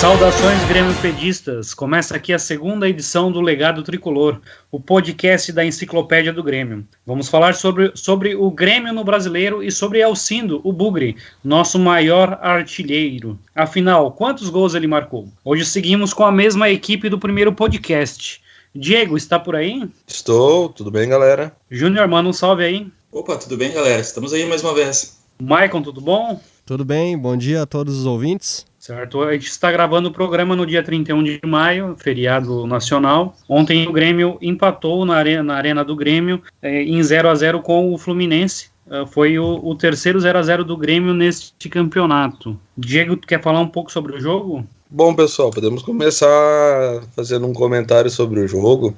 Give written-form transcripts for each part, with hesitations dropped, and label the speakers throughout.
Speaker 1: Saudações grêmio-pedistas, começa aqui a segunda edição do Legado Tricolor, o podcast da Enciclopédia do Grêmio. Vamos falar sobre o Grêmio no Brasileiro e sobre Alcindo, o Bugre, nosso maior artilheiro. Afinal, quantos gols ele marcou? Hoje seguimos com a mesma equipe do primeiro podcast. Diego, está por aí?
Speaker 2: Estou, tudo bem, galera?
Speaker 1: Júnior, manda um salve aí.
Speaker 3: Opa, tudo bem, galera? Estamos aí mais uma vez.
Speaker 1: Maicon, tudo bom?
Speaker 4: Tudo bem, bom dia a todos os ouvintes.
Speaker 1: Certo, a gente está gravando o programa no dia 31 de maio, feriado nacional. Ontem o Grêmio empatou na arena do Grêmio em 0-0 com o Fluminense. Foi o terceiro 0-0 do Grêmio neste campeonato. Diego, tu quer falar um pouco sobre o jogo?
Speaker 2: Bom, pessoal, podemos começar fazendo um comentário sobre o jogo.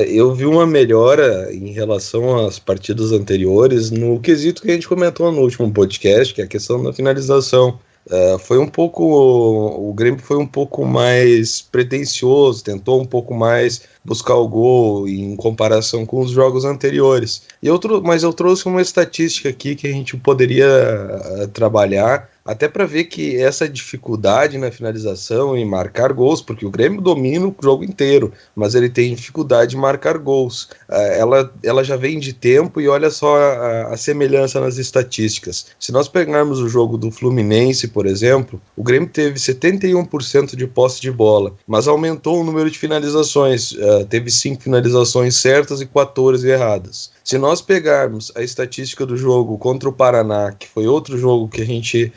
Speaker 2: Eu vi uma melhora em relação às partidas anteriores no quesito que a gente comentou no último podcast, que é a questão da finalização. O Grêmio foi um pouco mais pretensioso, tentou um pouco mais buscar o gol em comparação com os jogos anteriores. Mas eu trouxe uma estatística aqui que a gente poderia trabalhar, até para ver que essa dificuldade na finalização e marcar gols, porque o Grêmio domina o jogo inteiro, mas ele tem dificuldade de marcar gols. Ela já vem de tempo e olha só a semelhança nas estatísticas. Se nós pegarmos o jogo do Fluminense, por exemplo, o Grêmio teve 71% de posse de bola, mas aumentou o número de finalizações. Teve 5 finalizações certas e 14 erradas. Se nós pegarmos a estatística do jogo contra o Paraná, que foi outro jogo que a gente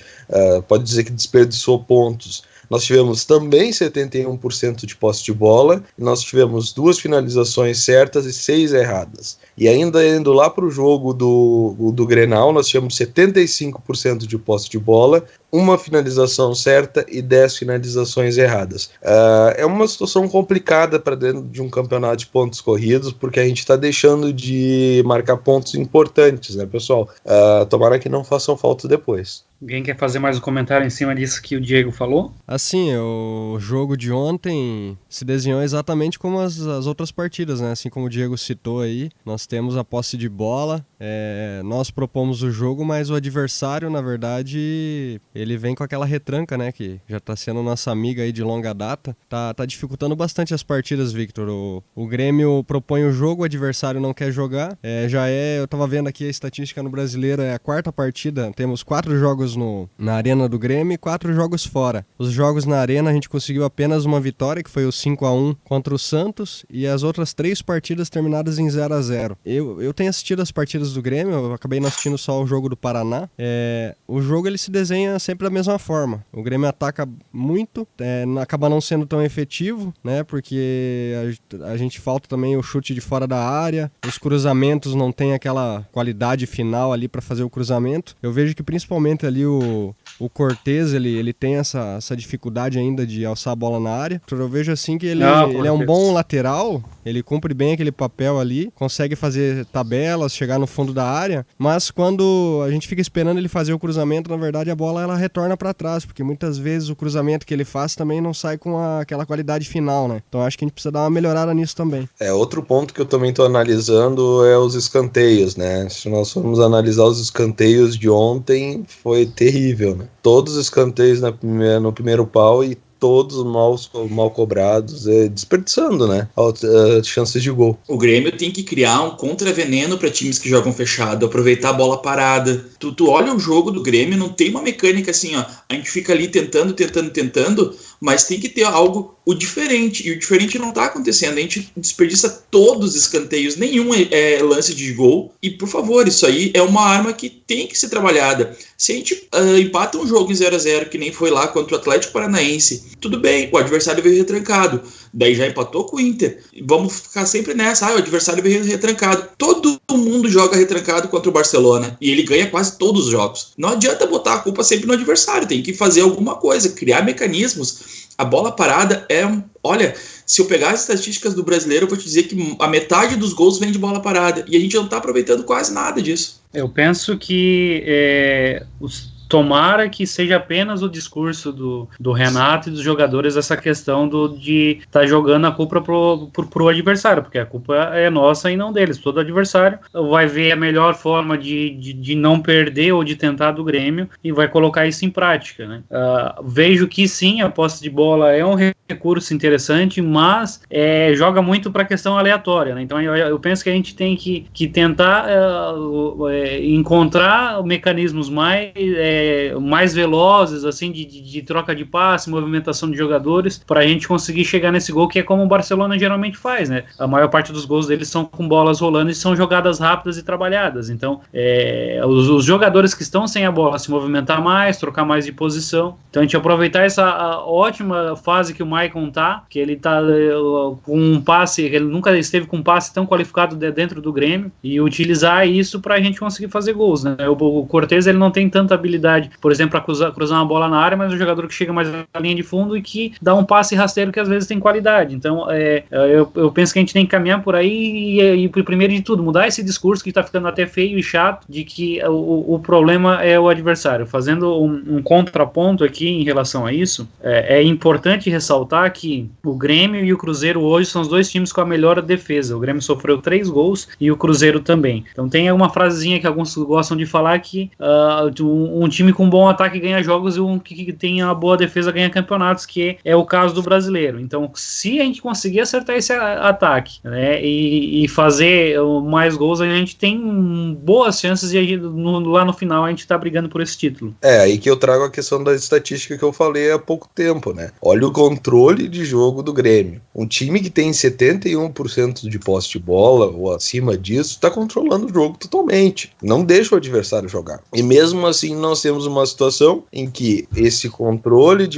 Speaker 2: pode dizer que desperdiçou pontos, nós tivemos também 71% de posse de bola, e nós tivemos 2 finalizações certas e 6 erradas. E ainda indo lá para o jogo do Grenal, nós tivemos 75% de posse de bola, 1 finalização certa e 10 finalizações erradas. É uma situação complicada para dentro de um campeonato de pontos corridos, porque a gente está deixando de marcar pontos importantes, né, pessoal? Tomara que não façam falta depois.
Speaker 1: Alguém quer fazer mais um comentário em cima disso que o Diego falou?
Speaker 4: Assim, o jogo de ontem se desenhou exatamente como as outras partidas, né? Assim como o Diego citou aí, nós temos a posse de bola, nós propomos o jogo, mas o adversário, na verdade, ele vem com aquela retranca, né? Que já tá sendo nossa amiga aí de longa data. Tá dificultando bastante as partidas, Victor. O Grêmio propõe o jogo, o adversário não quer jogar. Eu tava vendo aqui a estatística no Brasileiro, é a 4ª partida, temos 4 jogos na arena do Grêmio e 4 jogos fora. Os jogos na arena a gente conseguiu apenas uma vitória, que foi o 5-1 contra o Santos, e as outras 3 partidas terminadas em 0-0. Eu tenho assistido as partidas do Grêmio, eu acabei não assistindo só o jogo do Paraná. O jogo ele se desenha sempre da mesma forma. O Grêmio ataca muito, acaba não sendo tão efetivo, né? Porque a gente falta também o chute de fora da área, os cruzamentos não tem aquela qualidade final ali para fazer o cruzamento. Eu vejo que principalmente ali o Cortez, ele tem essa dificuldade ainda de alçar a bola na área. Eu vejo assim que ele é um bom lateral, ele cumpre bem aquele papel ali, consegue fazer tabelas, chegar no fundo da área, mas quando a gente fica esperando ele fazer o cruzamento, na verdade a bola ela retorna para trás, porque muitas vezes o cruzamento que ele faz também não sai com aquela qualidade final, né? Então acho que a gente precisa dar uma melhorada nisso também.
Speaker 2: Outro ponto que eu também estou analisando é os escanteios, né? Se nós formos analisar os escanteios de ontem, foi terrível, né? Todos os escanteios no primeiro pau e todos mal cobrados, desperdiçando, né, chances de gol.
Speaker 3: O Grêmio tem que criar um contraveneno para times que jogam fechado, aproveitar a bola parada. Tu olha o jogo do Grêmio, não tem uma mecânica assim, ó, a gente fica ali tentando, mas tem que ter algo diferente, e o diferente não tá acontecendo. A gente desperdiça todos os escanteios, nenhum é lance de gol, e por favor, isso aí é uma arma que tem que ser trabalhada. Se a gente empata um jogo em 0-0, que nem foi lá contra o Atlético Paranaense, tudo bem, o adversário veio retrancado, daí já empatou com o Inter, vamos ficar sempre nessa, o adversário veio retrancado. Todo mundo joga retrancado contra o Barcelona, e ele ganha quase todos os jogos. Não adianta botar a culpa sempre no adversário, tem que fazer alguma coisa, criar mecanismos. A bola parada olha, se eu pegar as estatísticas do Brasileiro, eu vou te dizer que a metade dos gols vem de bola parada, e a gente não está aproveitando quase nada disso.
Speaker 1: Eu penso que tomara que seja apenas o discurso do Renato e dos jogadores essa questão de estar jogando a culpa pro adversário, porque a culpa é nossa e não deles. Todo adversário vai ver a melhor forma de não perder ou de tentar do Grêmio e vai colocar isso em prática, né? Vejo que sim, a posse de bola é um recurso interessante, mas joga muito para a questão aleatória, né? Então eu penso que a gente tem que tentar encontrar mecanismos mais velozes, assim, de troca de passe, movimentação de jogadores, para a gente conseguir chegar nesse gol, que é como o Barcelona geralmente faz, né? A maior parte dos gols deles são com bolas rolando e são jogadas rápidas e trabalhadas. Então, os jogadores que estão sem a bola se movimentar mais, trocar mais de posição. Então, a gente aproveitar essa ótima fase que o Maicon tá, que ele tá com um passe, ele nunca esteve com um passe tão qualificado dentro do Grêmio, e utilizar isso para a gente conseguir fazer gols, né? O Cortez, ele não tem tanta habilidade, por exemplo, para cruzar uma bola na área, mas é um jogador que chega mais na linha de fundo e que dá um passe rasteiro que às vezes tem qualidade. Então, eu penso que a gente tem que caminhar por aí e primeiro de tudo, mudar esse discurso que está ficando até feio e chato, de que o problema é o adversário. Fazendo um contraponto aqui em relação a isso, é importante ressaltar que o Grêmio e o Cruzeiro hoje são os dois times com a melhor defesa. O Grêmio sofreu 3 gols e o Cruzeiro também. Então tem uma frasezinha que alguns gostam de falar que um time com bom ataque ganha jogos e um que tem uma boa defesa ganha campeonatos, que é o caso do brasileiro. Então, se a gente conseguir acertar esse ataque, né, e fazer mais gols, a gente tem boas chances de lá no final a gente tá brigando por esse título.
Speaker 2: Aí que eu trago a questão da estatística que eu falei há pouco tempo, né? Olha o controle de jogo do Grêmio. Um time que tem 71% de posse de bola ou acima disso, está controlando o jogo totalmente. Não deixa o adversário jogar. E mesmo assim, nós temos uma situação em que esse controle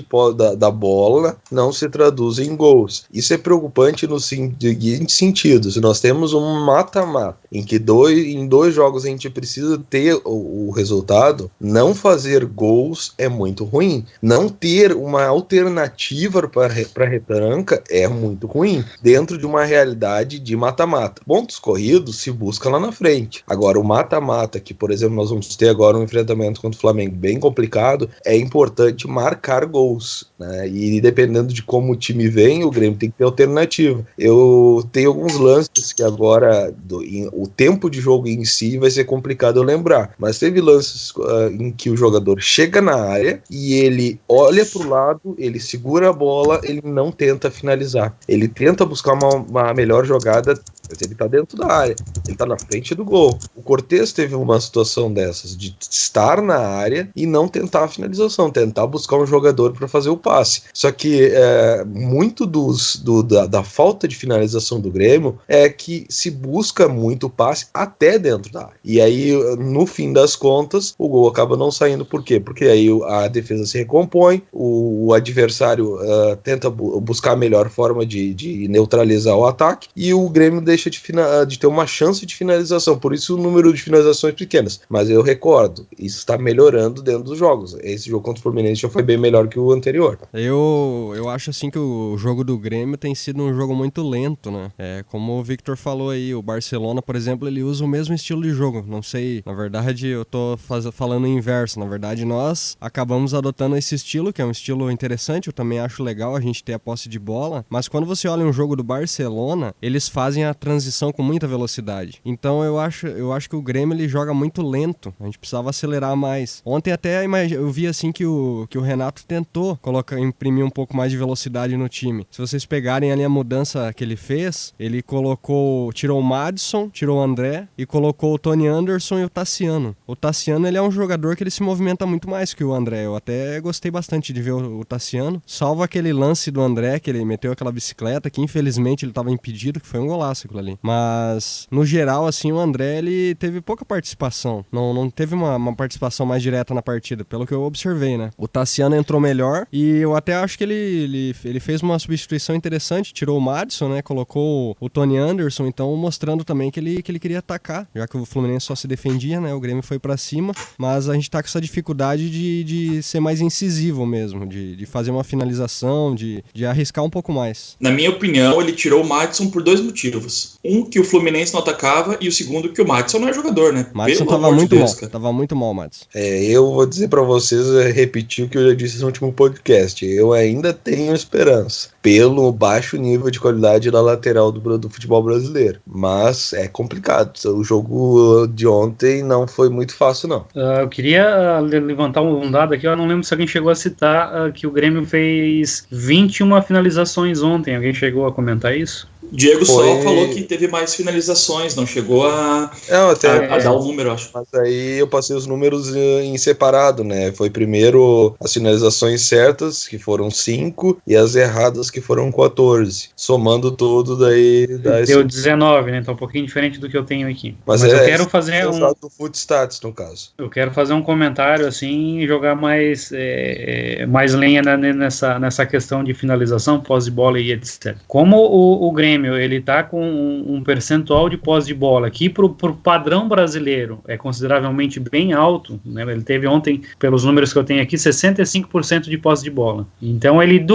Speaker 2: da bola não se traduz em gols. Isso é preocupante no seguinte sentido: se nós temos um mata-mata, em que em 2 jogos a gente precisa ter o resultado, não fazer gols é muito ruim. Não ter uma alternativa para a retranca é muito ruim, dentro de uma realidade de mata-mata. Pontos corridos se busca lá na frente. Agora, o mata-mata, que, por exemplo, nós vamos ter agora um enfrentamento contra o Flamengo bem complicado, é importante marcar gols, né? E dependendo de como o time vem, o Grêmio tem que ter alternativa. Eu tenho alguns lances que agora, o tempo de jogo em si vai ser complicado eu lembrar, mas teve lances em que o jogador chega na área e ele olha para o lado, ele segura a bola, ele não tenta finalizar. Ele tenta buscar uma melhor jogada, mas ele tá dentro da área, ele tá na frente do gol. O Cortez teve uma situação dessas, de estar na área e não tentar a finalização, tentar buscar um jogador para fazer o passe. Só que muito da falta de finalização do Grêmio é que se busca muito passe até dentro da área. E aí, no fim das contas, o gol acaba não saindo. Por quê? Porque aí a defesa se recompõe, o adversário tenta buscar a melhor forma de neutralizar o ataque, e o Grêmio deixa de ter uma chance de finalização. Por isso o número de finalizações pequenas. Mas eu recordo, isso está melhorando dentro dos jogos. Esse jogo contra o Fluminense já foi bem melhor que o anterior.
Speaker 4: Eu acho assim que o jogo do Grêmio tem sido um jogo muito lento, né? Como o Victor falou aí, o Barcelona, por exemplo, ele usa o mesmo estilo de jogo. Não sei, na verdade eu tô falando o inverso. Na verdade nós acabamos adotando esse estilo, que é um estilo interessante. Eu também acho legal a gente ter a posse de bola, mas quando você olha um jogo do Barcelona, eles fazem a transição com muita velocidade. Então eu acho que o Grêmio ele joga muito lento. A gente precisava acelerar mais. Ontem até eu vi assim que o Renato tentou imprimir um pouco mais de velocidade no time. Se vocês pegarem ali a mudança que ele fez, ele tirou o Madison, tirou o André e colocou o Tony Anderson e o Tassiano. O Tassiano, ele é um jogador que ele se movimenta muito mais que o André. Eu até gostei bastante de ver o Tassiano. Salvo aquele lance do André, que ele meteu aquela bicicleta, que infelizmente ele estava impedido, que foi um golaço aquilo ali. Mas, no geral, assim, o André, ele teve pouca participação. Não teve uma participação mais direta na partida, pelo que eu observei, né? O Tassiano entrou melhor e eu até acho que ele fez uma substituição interessante, tirou o Madison, né? Colocou o Tony Anderson, então mostrando também que ele queria atacar, já que o Fluminense só se defendia, né? O Grêmio foi pra cima, mas a gente tá com essa dificuldade de ser mais incisivo mesmo, de fazer uma finalização, de arriscar um pouco mais.
Speaker 3: Na minha opinião, ele tirou o Madison por 2 motivos. pontos. Um que o Fluminense não atacava e o segundo que o Madison não é jogador, né?
Speaker 4: Madison
Speaker 3: Pelo
Speaker 4: tava
Speaker 3: amor de
Speaker 4: muito
Speaker 3: Deus,
Speaker 4: mal.
Speaker 3: cara.
Speaker 4: Tava muito mal, Madison.
Speaker 2: Eu vou dizer pra vocês, repetir o que eu já disse no último podcast. Eu ainda tenho esperança, pelo baixo nível de qualidade da lateral do futebol brasileiro. Mas é complicado. O jogo de ontem não foi muito fácil, não.
Speaker 1: Eu queria levantar um dado aqui. Eu não lembro se alguém chegou a citar que o Grêmio fez 21 finalizações ontem. Alguém chegou a comentar isso?
Speaker 3: Diego só falou que teve mais finalizações, não chegou a dar o número, acho.
Speaker 2: Mas aí eu passei os números em separado, né? Foi primeiro as finalizações certas, que foram 5, e as erradas, que foram 14. Somando tudo, daí...
Speaker 1: Deu 19, né? Então um pouquinho diferente do que eu tenho aqui.
Speaker 2: Mas
Speaker 1: eu quero fazer
Speaker 2: do Footstats, no caso.
Speaker 1: Eu quero fazer um comentário, assim, e jogar mais lenha nessa questão de finalização, posse de bola e etc. Como o Grêmio ele tá com um percentual de posse de bola que pro padrão brasileiro é consideravelmente bem alto, né? Ele teve ontem, pelos números que eu tenho aqui, 65% de posse de bola. Então ele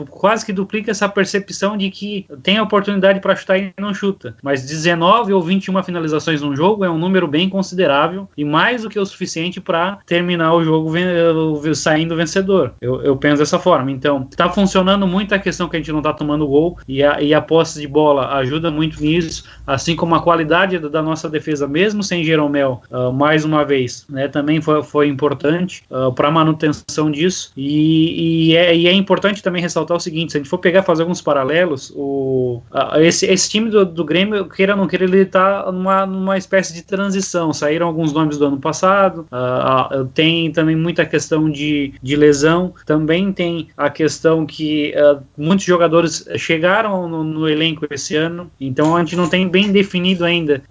Speaker 1: quase que duplica essa percepção de que tem a oportunidade para chutar e não chuta. Mas 19 ou 21 finalizações num jogo é um número bem considerável e mais do que o suficiente para terminar o jogo saindo vencedor. Eu penso dessa forma. Então, tá funcionando muito a questão que a gente não tá tomando gol e a posse de bola ajuda muito nisso, assim como a qualidade da nossa defesa, mesmo sem Jeromel, mais uma vez, né, também foi importante para a manutenção disso, e é importante também ressaltar o seguinte: se a gente for pegar e fazer alguns paralelos, esse time do Grêmio, queira ou não queira, ele está numa espécie de transição. Saíram alguns nomes do ano passado, tem também muita questão de lesão, também tem a questão que muitos jogadores chegaram no elenco esse ano, então a gente não tem bem definido ainda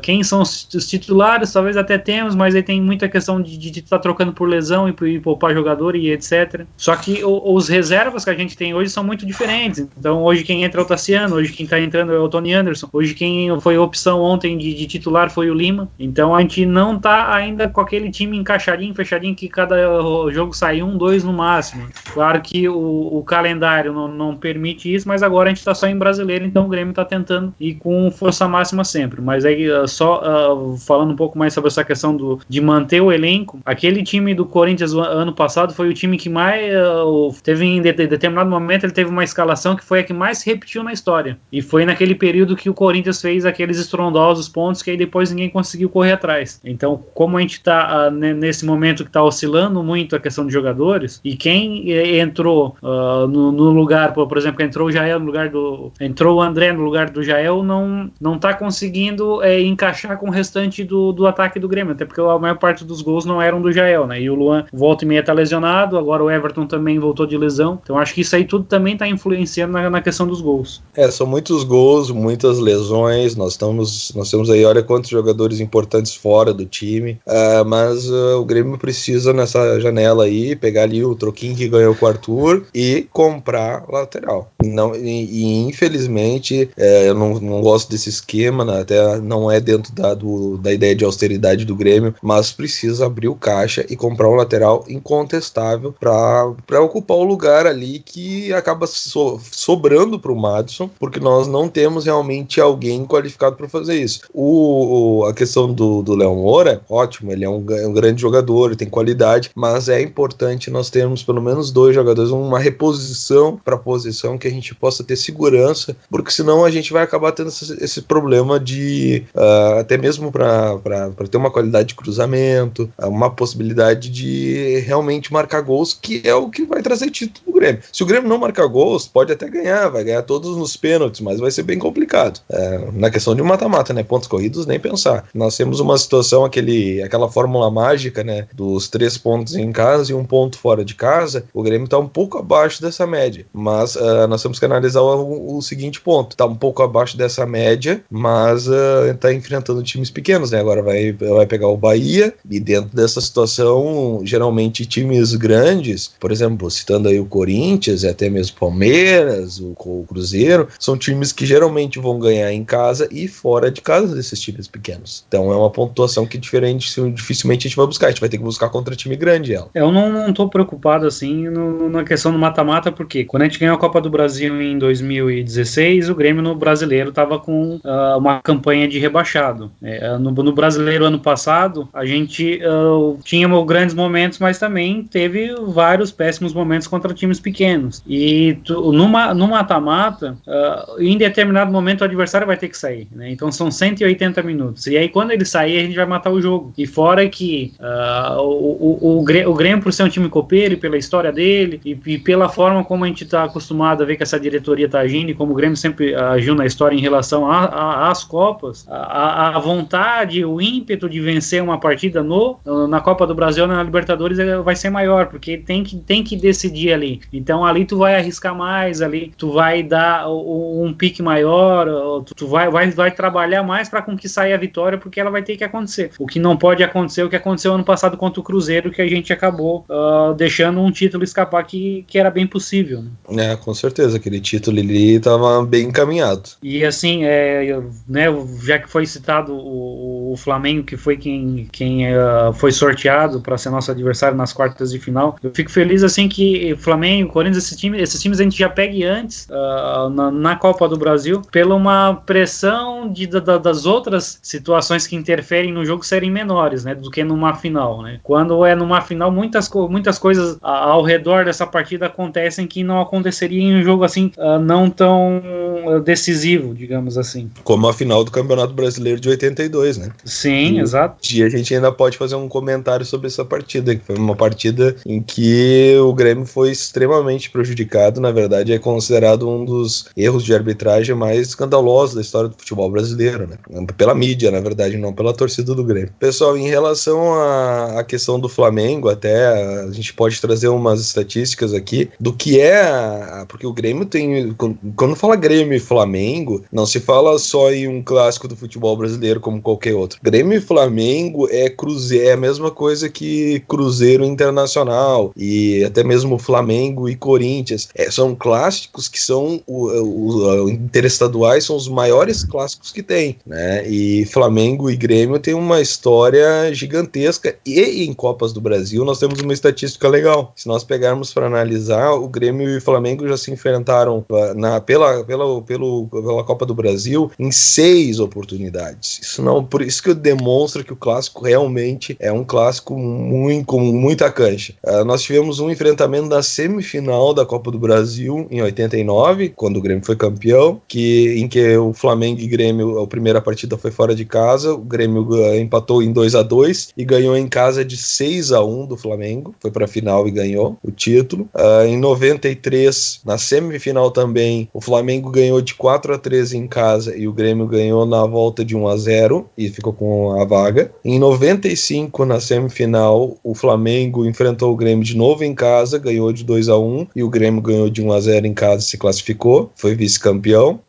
Speaker 1: quem são os titulares. Talvez até temos, mas aí tem muita questão de estar trocando por lesão e poupar jogador e etc. Só que os reservas que a gente tem hoje são muito diferentes. Então hoje quem entra é o Tassiano, hoje quem está entrando é o Tony Anderson, hoje quem foi opção ontem de titular foi o Lima. Então a gente não está ainda com aquele time encaixadinho, fechadinho, que cada jogo sai 1, 2 no máximo. Claro que o calendário não permite isso, mas agora a gente está só em brasileiro, então o Grêmio está tentando ir com força máxima sempre. Mas aí falando um pouco mais sobre essa questão de manter o elenco, aquele time do Corinthians ano passado foi o time que mais teve, em determinado momento, ele teve uma escalação que foi a que mais se repetiu na história, e foi naquele período que o Corinthians fez aqueles estrondosos pontos que aí depois ninguém conseguiu correr atrás. Então, como a gente está nesse momento que está oscilando muito a questão de jogadores, e quem entrou no lugar, por exemplo, entrou o Jael no lugar entrou o André no lugar do Jael, não tá conseguindo encaixar com o restante do ataque do Grêmio, até porque a maior parte dos gols não eram do Jael, né? E o Luan volta e meia tá lesionado, agora o Everton também voltou de lesão, então acho que isso aí tudo também tá influenciando na questão dos gols.
Speaker 2: São muitos gols, muitas lesões, nós temos aí, olha quantos jogadores importantes fora do time, mas o Grêmio precisa nessa janela aí, pegar ali o troquinho que ganhou com o Arthur e comprar lateral. Infelizmente, eu não gosto desse esquema, né? Até não é dentro da ideia de austeridade do Grêmio, mas precisa abrir o caixa e comprar um lateral incontestável para ocupar o lugar ali que acaba sobrando para o Madison, porque nós não temos realmente alguém qualificado para fazer isso. A questão do Léo Moura, ótimo, ele é um grande jogador, ele tem qualidade, mas é importante nós termos pelo menos 2 jogadores, uma reposição para a posição que a gente possa ter segurança, porque senão a gente vai acabar tendo esse problema de até mesmo para ter uma qualidade de cruzamento, uma possibilidade de realmente marcar gols, que é o que vai trazer título do Grêmio. Se o Grêmio não marcar gols, pode até ganhar, vai ganhar todos nos pênaltis, mas vai ser bem complicado. Na questão de mata-mata, né, pontos corridos, nem pensar. Nós temos uma situação, aquela fórmula mágica, né, dos 3 pontos em casa e 1 ponto fora de casa. O Grêmio está um pouco abaixo dessa média, mas nós temos que analisar o seguinte ponto: está um pouco abaixo dessa média, mas está enfrentando times pequenos, né? Agora vai pegar o Bahia, e dentro dessa situação, geralmente times grandes, por exemplo, citando aí o Corinthians e até mesmo o Palmeiras, o Cruzeiro, são times que geralmente vão ganhar em casa e fora de casa desses times pequenos. Então é uma pontuação que dificilmente a gente vai buscar, a gente vai ter que buscar contra time grande ela.
Speaker 1: Eu não tô preocupado assim na questão do mata-mata, porque quando a gente ganhou a Copa do Brasil em 2016, 2016, o Grêmio no Brasileiro estava com uma campanha de rebaixado. No Brasileiro ano passado, a gente tinha grandes momentos, mas também teve vários péssimos momentos contra times pequenos. E no mata-mata, em determinado momento o adversário vai ter que sair, né? Então são 180 minutos. E aí quando ele sair, a gente vai matar o jogo. E fora que o Grêmio, por ser um time copeiro e pela história dele e pela forma como a gente está acostumado a ver que essa diretoria está agindo e como o Grêmio sempre agiu na história em relação às Copas, a vontade, o ímpeto de vencer uma partida na Copa do Brasil, na Libertadores, vai ser maior, porque tem que decidir ali. Então ali tu vai arriscar mais, ali tu vai dar um pique maior, tu vai trabalhar mais para conquistar a vitória, porque ela vai ter que acontecer. O que não pode acontecer, o que aconteceu ano passado contra o Cruzeiro, que a gente acabou deixando um título escapar que era bem possível, né?
Speaker 2: Com certeza, aquele título ali estava bem encaminhado.
Speaker 1: E assim, né, já que foi citado o Flamengo, que foi quem foi sorteado para ser nosso adversário nas quartas de final, eu fico feliz assim que Flamengo, Corinthians, esses times a gente já pegue antes na Copa do Brasil, pela uma pressão das outras situações que interferem no jogo serem menores, né, do que numa final, né? Quando é numa final, muitas coisas ao redor dessa partida acontecem que não aconteceria em um jogo assim não tão decisivo, digamos assim.
Speaker 2: Como a final do Campeonato Brasileiro de 82, né?
Speaker 1: Sim, exato.
Speaker 2: E a gente ainda pode fazer um comentário sobre essa partida, que foi uma partida em que o Grêmio foi extremamente prejudicado. Na verdade, é considerado um dos erros de arbitragem mais escandalosos da história do futebol brasileiro, né? Pela mídia, na verdade, não pela torcida do Grêmio. Pessoal, em relação à questão do Flamengo, até a gente pode trazer umas estatísticas aqui do que porque o Grêmio tem... Quando fala Grêmio e Flamengo, não se fala só em um clássico do futebol brasileiro como qualquer outro. Grêmio e Flamengo é a mesma coisa que Cruzeiro Internacional e até mesmo Flamengo e Corinthians. São clássicos que são interestaduais, são os maiores clássicos que tem, né? E Flamengo e Grêmio tem uma história gigantesca, e em Copas do Brasil nós temos uma estatística legal. Se nós pegarmos para analisar, o Grêmio e o Flamengo já se enfrentaram pela Copa do Brasil em 6 oportunidades. Por isso que demonstra que o clássico realmente é um clássico com muita cancha. Nós tivemos um enfrentamento da semifinal da Copa do Brasil em 89, quando o Grêmio foi campeão, em que o Flamengo e Grêmio, a primeira partida foi fora de casa, o Grêmio empatou em 2-2 e ganhou em casa de 6-1 do Flamengo, foi para a final e ganhou o título. Em 93, na semifinal também, o Flamengo ganhou de 4-3 em casa e o Grêmio ganhou na volta de 1-0 e ficou com a vaga. Em 95, na semifinal, o Flamengo enfrentou o Grêmio de novo em casa, ganhou de 2-1 e o Grêmio ganhou de 1-0 em casa e se classificou, foi vice-campeão.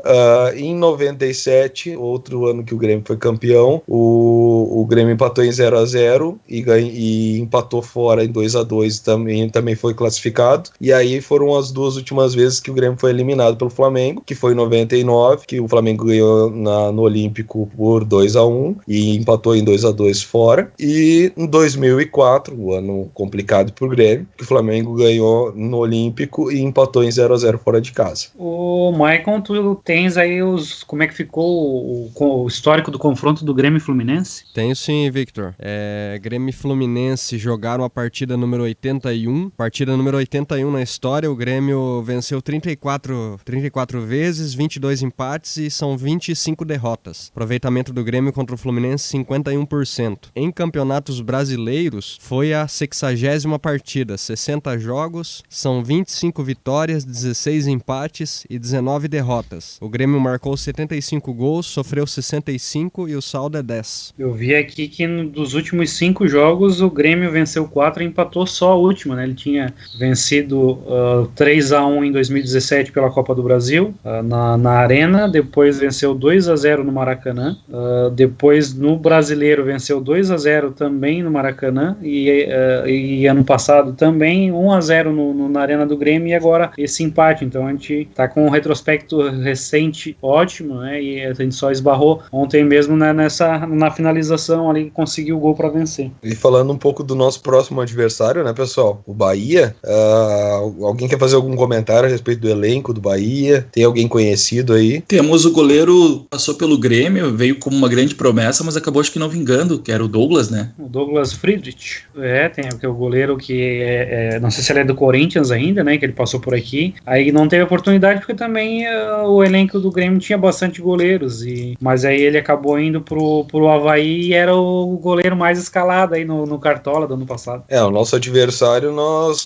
Speaker 2: Em 97, outro ano que o Grêmio foi campeão, o Grêmio empatou em 0-0 e empatou fora em 2-2 também foi classificado. E aí foram as duas últimas vezes que o Grêmio foi eliminado pelo Flamengo, que foi em 99, que o Flamengo ganhou no Olímpico por 2-1 e empatou em 2-2 fora. E em 2004, um ano complicado pro Grêmio, que o Flamengo ganhou no Olímpico e empatou em 0-0 fora de casa.
Speaker 1: O Maicon, tu tens aí como é que ficou o histórico do confronto do Grêmio e Fluminense?
Speaker 4: Tenho sim, Victor. Grêmio e Fluminense jogaram a partida número 81. Partida número 81 na história. O Grêmio venceu 34 vezes, 22 empates e são 25 derrotas. Aproveitamento do Grêmio contra o Fluminense, 51%. Em campeonatos brasileiros, foi a 60ª partida. 60 jogos, são 25 vitórias, 16 empates e 19 derrotas. O Grêmio marcou 75 gols, sofreu 65 e o saldo é 10.
Speaker 1: Eu vi aqui que dos últimos 5 jogos o Grêmio venceu 4 e empatou só a última, né? Ele tinha vencido 3-1 em 2017 pela Copa do Brasil, na Arena, depois venceu 2-0 no Maracanã, depois no Brasileiro venceu 2-0 também no Maracanã e ano passado também 1-0 na Arena do Grêmio e agora esse empate. Então a gente tá com um retrospecto recente ótimo, né? E a gente só esbarrou ontem mesmo, né, na finalização ali, conseguiu o gol para vencer.
Speaker 2: E falando um pouco do nosso próximo adversário, né, pessoal? O Bahia. Alguém quer fazer algum comentário a respeito do elenco do Bahia? Tem alguém conhecido aí?
Speaker 3: Temos o goleiro, passou pelo Grêmio, veio como uma grande promessa, mas acabou acho que não vingando, que era o Douglas, né?
Speaker 1: O Douglas Friedrich. Tem o goleiro que não sei se ele é do Corinthians ainda, né? Que ele passou por aqui. Aí não teve oportunidade porque também o elenco do Grêmio tinha bastante goleiros. Mas aí ele acabou indo pro Avaí e era o goleiro mais escalado aí no Cartola do ano passado.
Speaker 2: O nosso adversário, nós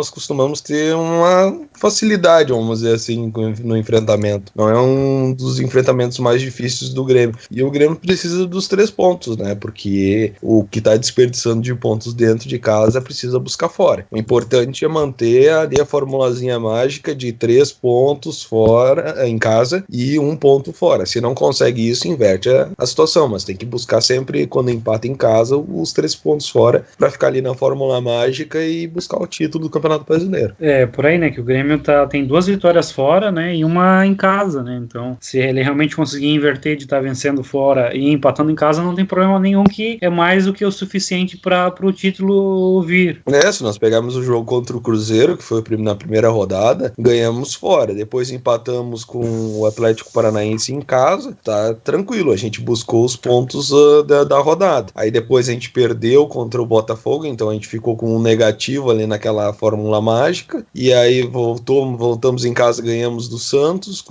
Speaker 2: costumamos ter uma facilidade, vamos dizer assim, no enfrentamento. Não é um dos enfrentamentos mais difíceis do Grêmio. E o Grêmio precisa dos 3 pontos, né? Porque o que está desperdiçando de pontos dentro de casa precisa buscar fora. O importante é manter ali a formulazinha mágica de 3 pontos fora, em casa, e 1 ponto fora. Se não consegue isso, inverte a situação, mas tem que buscar sempre, quando empata em casa, os 3 pontos fora, para ficar ali na fórmula mágica e buscar o título do Campeonato Brasileiro.
Speaker 1: Por aí, né, que o Grêmio tem 2 vitórias fora, né, e 1 em casa, né, então se ele realmente conseguir inverter de estar vencendo fora e empatando em casa, não tem problema nenhum, que é mais do que o suficiente para o título vir.
Speaker 2: Se nós pegarmos o jogo contra o Cruzeiro, que foi na primeira rodada, ganhamos fora, depois empatamos com o Atlético Paranaense em casa, tá tranquilo, a gente buscou os pontos da rodada. Aí depois a gente perdeu contra o Botafogo, então a gente ficou com um negativo ali naquela fórmula mágica, e aí voltamos em casa, ganhamos do Santos,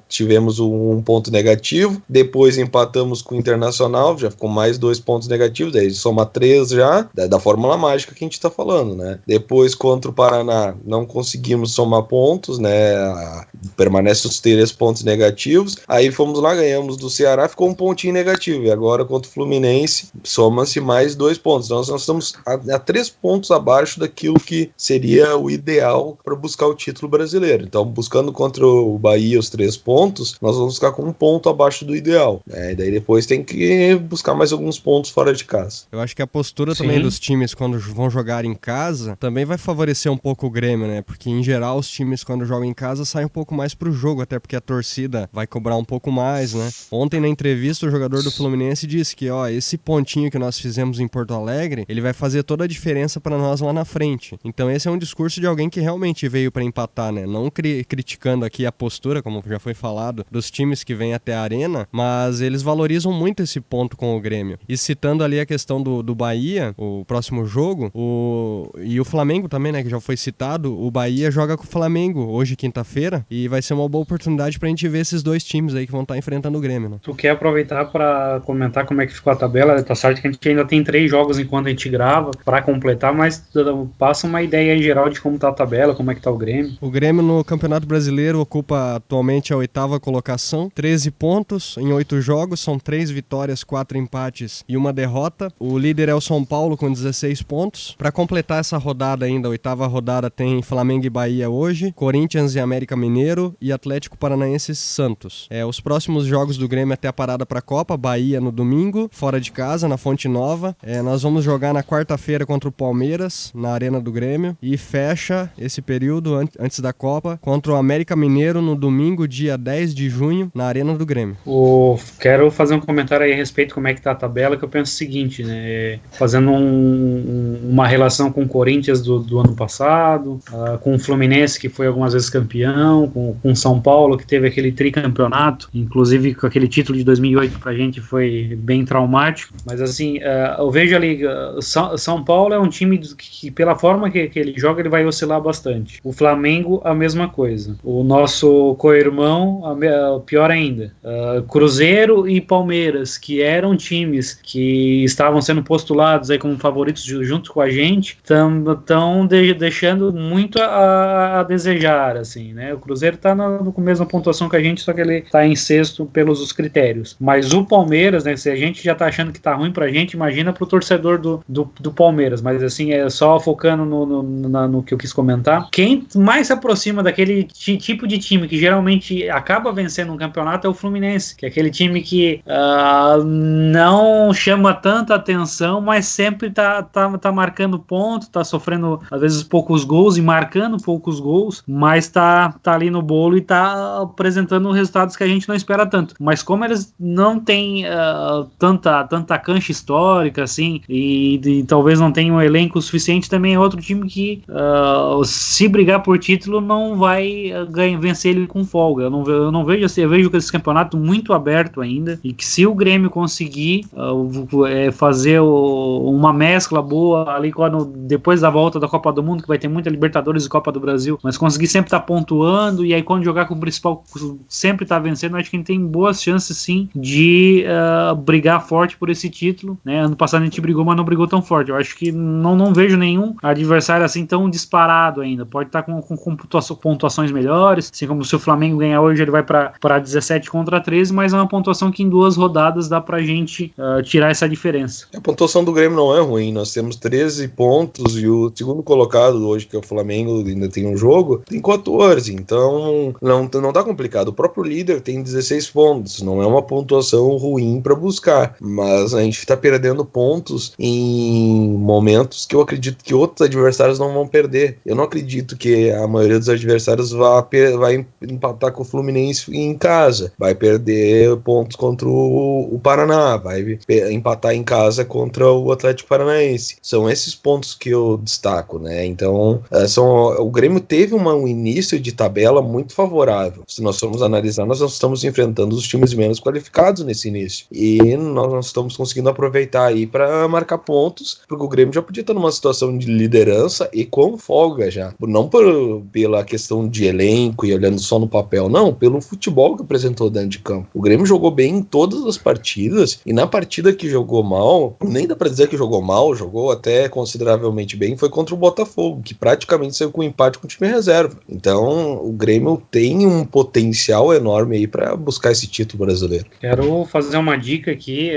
Speaker 2: tivemos um ponto negativo, depois empatamos com o Internacional, já ficou mais 2 pontos negativos, aí soma 3 já, da fórmula mágica que a gente tá falando, né? Depois contra o Paraná, não conseguimos somar pontos, né? Permanece os 3 pontos negativos, aí fomos lá, ganhamos do Ceará, ficou um pontinho negativo, e agora contra o Fluminense, soma-se mais 2 pontos, então nós estamos a 3 pontos abaixo daquilo que seria o ideal para buscar o título brasileiro. Então, buscando contra o Bahia os 3 pontos, nós vamos ficar com 1 ponto abaixo do ideal, né? E daí depois tem que buscar mais alguns pontos fora de casa.
Speaker 4: Eu acho que a postura também dos times quando vão jogar em casa também vai favorecer um pouco o Grêmio, né? Porque em geral os times quando jogam em casa saem um pouco mais pro jogo, até porque a torcida vai cobrar um pouco mais, né? Ontem na entrevista o jogador do Fluminense disse que esse pontinho que nós fizemos em Porto Alegre, ele vai fazer toda a diferença para nós lá na frente. Então esse é um discurso de alguém que realmente veio para empatar, né? Não criticando aqui a postura, como já foi falado, dos times que vêm até a arena, mas eles valorizam muito esse ponto com o Grêmio. E citando ali a questão do Bahia, o próximo jogo, e o Flamengo também, né, que já foi citado, o Bahia joga com o Flamengo hoje, quinta-feira, e vai ser uma boa oportunidade pra gente ver esses 2 times aí que vão estar enfrentando o Grêmio, né?
Speaker 1: Tu quer aproveitar para comentar como é que ficou a tabela? Tá certo que a gente ainda tem 3 jogos enquanto a gente grava para completar, mas passa uma ideia aí geral de como tá a tabela, como é que tá o Grêmio.
Speaker 4: O Grêmio no Campeonato Brasileiro ocupa atualmente a 8ª colocação, 13 pontos em 8 jogos, são 3 vitórias, 4 empates e 1 derrota. O líder é o São Paulo com 16 pontos. Para completar essa rodada ainda, a 8ª rodada, tem Flamengo e Bahia hoje, Corinthians e América Mineiro e Atlético Paranaense e Santos. Os próximos jogos do Grêmio até a parada para a Copa, Bahia no domingo, fora de casa, na Fonte Nova. Nós vamos jogar na quarta-feira contra o Palmeiras, na Arena do Grêmio, e fecha esse período antes da Copa contra o América Mineiro no domingo, dia 10 de junho, na Arena do Grêmio.
Speaker 1: Quero fazer um comentário aí a respeito de como é que tá a tabela, que eu penso o seguinte, né? Fazendo uma relação com o Corinthians do ano passado, com o Fluminense, que foi algumas vezes campeão, com o São Paulo, que teve aquele tricampeonato, inclusive com aquele título de 2008 pra gente foi bem traumático, mas assim, eu vejo ali, São Paulo é um time que pela forma que ele joga, ele vai oscilar bastante. O Flamengo, a mesma coisa. O nosso co-irmão, pior ainda. Cruzeiro e Palmeiras, que eram times que estavam sendo postulados aí como favoritos junto com a gente, estão deixando muito a desejar, assim, né? O Cruzeiro tá com a mesma pontuação que a gente, só que ele tá em 6º pelos os critérios. Mas o Palmeiras, né? Se a gente já tá achando que tá ruim pra gente, imagina pro torcedor do Palmeiras. Mas assim, só focando no que eu quis comentar, quem mais se aproxima daquele tipo de time que geralmente acaba vencendo um campeonato é o Fluminense, que é aquele time que não chama tanta atenção, mas sempre tá marcando ponto, tá sofrendo às vezes poucos gols e marcando poucos gols, mas tá ali no bolo e tá apresentando resultados que a gente não espera tanto. Mas como eles não têm tanta cancha histórica assim, e talvez não tenham um elenco suficiente, também é outro time que se brigar por título não vai vencer ele com folga. Eu não vejo assim, eu vejo esse campeonato muito aberto ainda, e que se o Grêmio conseguir fazer uma mescla boa ali depois da volta da Copa do Mundo, que vai ter muita Libertadores e Copa do Brasil, mas conseguir sempre estar pontuando, e aí quando jogar com o principal sempre estar vencendo, acho que a gente tem boas chances sim de brigar forte por esse título, né? Ano passado a gente brigou, mas não brigou tão forte. Eu acho que não vejo nenhum adversário assim tão disparado ainda. Pode estar com pontuações melhores, assim como se o Flamengo ganhar hoje, ele vai para 17 contra 13, mas é uma pontuação que em 2 rodadas dá pra gente tirar essa diferença.
Speaker 2: A pontuação do Grêmio não é ruim, nós temos 13 pontos e o segundo colocado hoje, que é o Flamengo, ainda tem um jogo, tem 14, então não tá complicado. O próprio líder tem 16 pontos, não é uma pontuação ruim para buscar, mas a gente tá perdendo pontos em momentos que eu acredito que outros adversários não vão perder. Eu não acredito que a maioria dos adversários vai empatar com o Fluminense em casa, vai perder pontos contra o Paraná, vai empatar em casa contra o Atlético Paranaense. São esses pontos que eu destaco, né? Então, o Grêmio teve um início de tabela muito favorável. Se nós formos analisar, nós estamos enfrentando os times menos qualificados nesse início. E nós estamos conseguindo aproveitar aí para marcar pontos, porque o Grêmio já podia estar numa situação de liderança e com folga já. Não pela questão de elenco e olhando só no papel, não, pelo futebol que apresentou dentro de campo. O Grêmio jogou bem em todas as partidas, e na partida que jogou mal, nem dá pra dizer que jogou mal, jogou até consideravelmente bem, foi contra o Botafogo, que praticamente saiu com empate com o time reserva. Então, o Grêmio tem um potencial enorme aí pra buscar esse título brasileiro.
Speaker 1: Quero fazer uma dica aqui,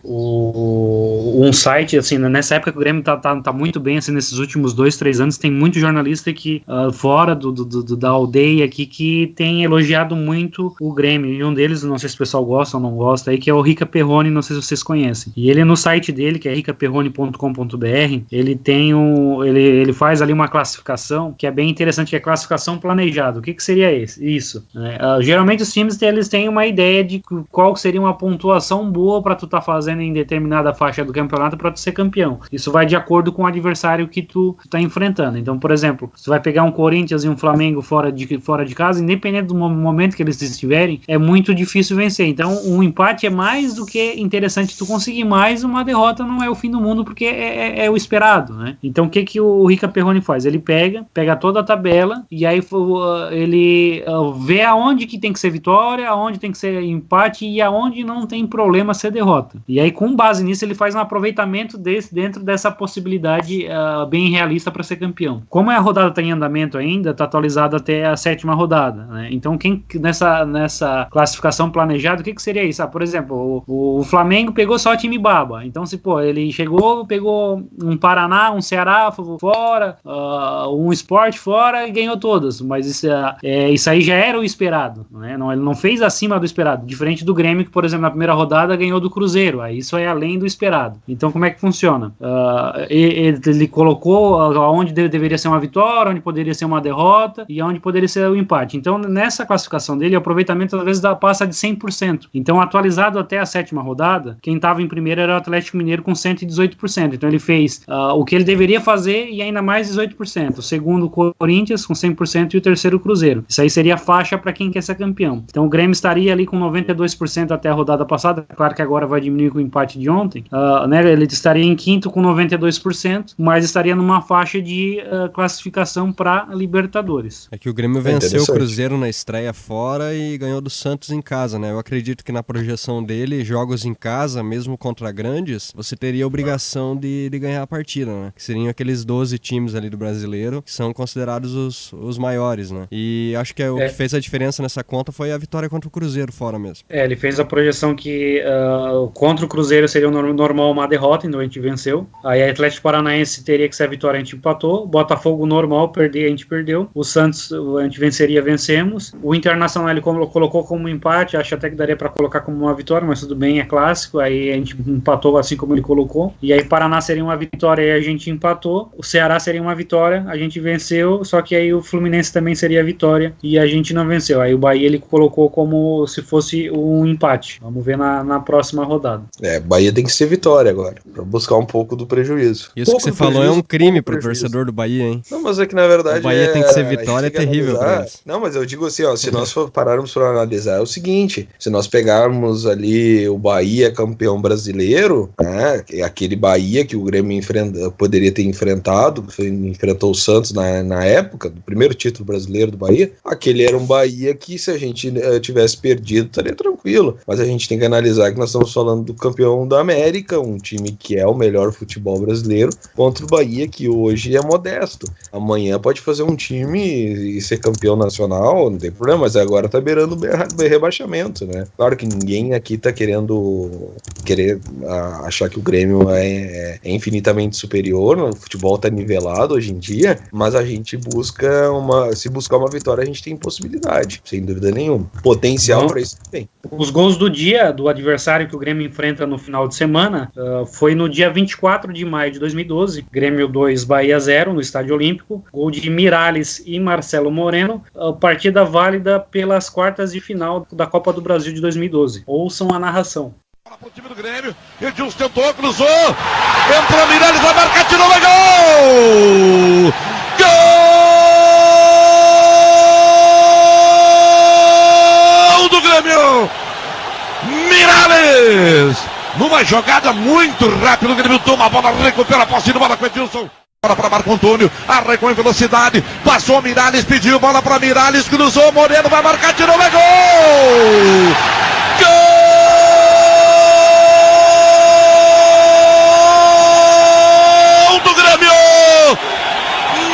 Speaker 1: um site, assim, nessa época que o Grêmio tá muito bem, assim, nesses últimos 2-3 anos, tem muito jornalista que, fora da aldeia aqui, que tem elogiado muito o Grêmio, e um deles, não sei se o pessoal gosta ou não gosta, aí, que é o Rica Perrone, não sei se vocês conhecem. E ele, no site dele, que é ricaperrone.com.br, ele faz ali uma classificação que é bem interessante, que é classificação planejada. O que seria isso? Geralmente os times eles têm uma ideia de qual seria uma pontuação boa para tu tá fazendo em determinada faixa do campeonato para tu ser campeão. Isso vai de acordo com o adversário que tu tá enfrentando. Então, por exemplo, se tu vai pegar um Corinthians e um Flamengo fora de casa, independente do momento que eles estiverem, é muito difícil vencer. Então, um empate é mais do que interessante tu conseguir, mais uma derrota não é o fim do mundo, porque é o esperado, né? Então, o que o Rica Perrone faz? Ele pega toda a tabela e aí ele vê aonde que tem que ser vitória, aonde tem que ser empate e aonde não tem problema ser derrota. E aí, com base nisso, ele faz um aproveitamento dentro dessa possibilidade bem realista para ser campeão. Como a rodada está em andamento ainda, está atualizada até a 7ª rodada, né? Então, nessa classificação planejada, o que seria isso? Por exemplo, o Flamengo pegou só o time baba. Então, ele pegou um Paraná, um Ceará fora, um Sport fora e ganhou todas. Mas isso aí já era o esperado, né? Ele não fez acima do esperado. Diferente do Grêmio, que, por exemplo, na primeira rodada ganhou do Cruzeiro. Aí isso é além do esperado. Então, como é que funciona? Ele colocou aonde deveria ser uma vitória, onde poderia ser uma derrota e aonde poderia ser o empate. Então, nessa classificação dele, o aproveitamento às vezes passa de 100%. Então, atualizado até a 7ª rodada, quem estava em primeiro era o Atlético Mineiro com 118%. Então, ele fez o que ele deveria fazer e ainda mais 18%. O segundo, Corinthians, com 100%, e o terceiro, Cruzeiro. Isso aí seria a faixa para quem quer ser campeão. Então, o Grêmio estaria ali com 92% até a rodada passada. Claro que agora vai diminuir com o empate de ontem. Ele estaria em quinto com 92%, mas estaria numa faixa de classificação para Libertadores.
Speaker 4: É que o Grêmio venceu o Cruzeiro na estreia fora e ganhou do Santos em casa, né? Eu acredito que na projeção dele, jogos em casa, mesmo contra grandes, você teria a obrigação de ganhar a partida, né? Que seriam aqueles 12 times ali do Brasileiro, que são considerados os maiores, né? E acho que o que fez a diferença nessa conta foi a vitória contra o Cruzeiro fora mesmo.
Speaker 1: Ele fez a projeção que contra o Cruzeiro seria normal uma derrota, então a gente venceu. Aí a Atlético Paranaense teria que ser a vitória, a gente empatou. Botafogo normal, perder, a gente perdeu. O Santos, a gente venceria, vencemos. O Internacional ele colocou como empate, acho até que daria para colocar como uma vitória, mas tudo bem, é clássico. Aí a gente empatou assim como ele colocou. E aí Paraná seria uma vitória e a gente empatou. O Ceará seria uma vitória, a gente venceu, só que aí o Fluminense também seria a vitória e a gente não venceu. Aí o Bahia ele colocou como se fosse um empate. Vamos ver na próxima rodada.
Speaker 2: Bahia tem que ser vitória agora, para buscar um pouco do prejuízo.
Speaker 4: Isso que você falou é um crime pro torcedor do Bahia, hein?
Speaker 2: Não, mas é que na verdade
Speaker 4: o Bahia tem que ser vitória, é terrível. terrível pra eles.
Speaker 2: Não, mas eu digo assim, ó, se nós pararmos para analisar, é o seguinte, se nós pegarmos ali o Bahia campeão brasileiro, né, aquele Bahia que o Grêmio poderia ter enfrentado, enfrentou o Santos na época, do primeiro título brasileiro do Bahia, aquele era um Bahia que se a gente tivesse perdido, estaria tranquilo, mas a gente tem que analisar que nós estamos falando do campeão da América, um time que é o melhor futebol brasileiro, contra o Bahia, que hoje é modesto. Amanhã pode fazer um time e ser campeão nacional, não tem problema, mas agora tá beirando o rebaixamento, né? Claro que ninguém aqui tá querer achar que o Grêmio é infinitamente superior, o futebol tá nivelado hoje em dia, mas a gente se buscar uma vitória, a gente tem possibilidade, sem dúvida nenhuma. Potencial para isso tem.
Speaker 1: Os gols do dia do adversário que o Grêmio enfrenta no final de semana foi no dia 24 de maio de 2012, Grêmio 2, Bahia 0, no Estádio Olímpico, gol de Miralles e Marcelo Moreno, partida válida pelas quartas de final da Copa do Brasil de 2012. Ouçam a narração.
Speaker 5: Para o time do Grêmio, Edilson tentou, cruzou, entrou Miralles, vai marcar, tirou, vai gol! Gol do Grêmio! Miralles! Numa jogada muito rápida, o Grêmio toma a bola, recupera a posse de bola com Edilson. Bola para Marco Antônio, arrancou em velocidade, passou Miralles, pediu bola para Miralles, cruzou, Moreno vai marcar, tirou, vai gol! Gol do Grêmio!